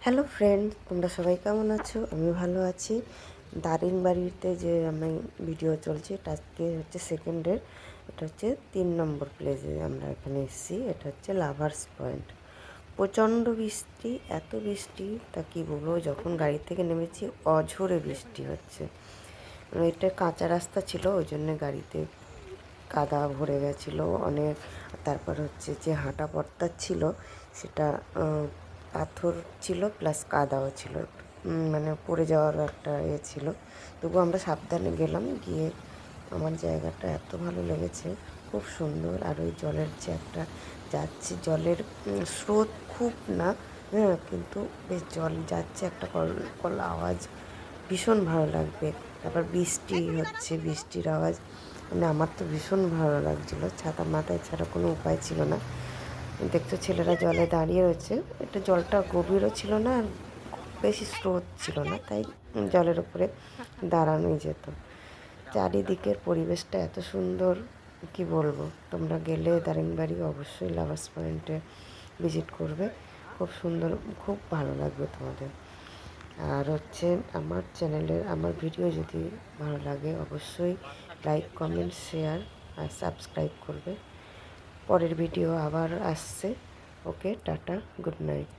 Hello friend, তোমরা সবাই কেমন আছো? আমি ভালো আছি। দারিংবাড়িতে যে আমি ভিডিও চলছে এটা আজকে হচ্ছে সেকেন্ডের, এটা হচ্ছে 3 নম্বর প্লেসে আমরা এখানে এসেছি। এটা হচ্ছে লাভার্স পয়েন্ট। প্রচণ্ড বৃষ্টি, এত বৃষ্টি তা কী বলবো। যখন গাড়ি থেকে নেমেছি অঝোরে বৃষ্টি হচ্ছে। এটা কাঁচা রাস্তা ছিল, ওই জন্য গাড়িতে কাদা ভরে গেছিলো অনেক। তারপর হচ্ছে যে হাঁটা পথটা ছিল সেটা পাথর ছিল প্লাস কাদাও ছিল, মানে পড়ে যাওয়ার একটা ছিল। তবু আমরা সাবধানে গেলাম, গিয়ে আমার জায়গাটা এত ভালো লেগেছে, খুব সুন্দর। আর ওই জলের যে একটা যাচ্ছে, জলের স্রোত খুব না, হ্যাঁ, কিন্তু বেশ জল যাচ্ছে, একটা কল কল আওয়াজ, ভীষণ ভালো লাগবে। তারপর বৃষ্টি হচ্ছে, বৃষ্টির আওয়াজ, মানে আমার তো ভীষণ ভালো লাগছিলো। ছাতা মাথায় ছাড়া কোনো উপায় ছিল না। দেখছো ছেলেরা জলে দাঁড়িয়ে রয়েছে, এটা জলটা গভীরও ছিল না আর বেশি স্রোত ছিল না, তাই জলের উপরে দাঁড়ানোই যেত। চারিদিকের পরিবেশটা এত সুন্দর, কি বলবো। তোমরা গেলে দারিংবাড়ি অবশ্যই লাভার্স পয়েন্টে ভিজিট করবে, খুব সুন্দর, খুব ভালো লাগবে তোমাদের। আর হচ্ছে আমার চ্যানেলের আমার ভিডিও যদি ভালো লাগে অবশ্যই লাইক, কমেন্ট, শেয়ার আর সাবস্ক্রাইব করবে। পরের ভিডিও আবার আসছে। ওকে, টাটা, গুড নাইট।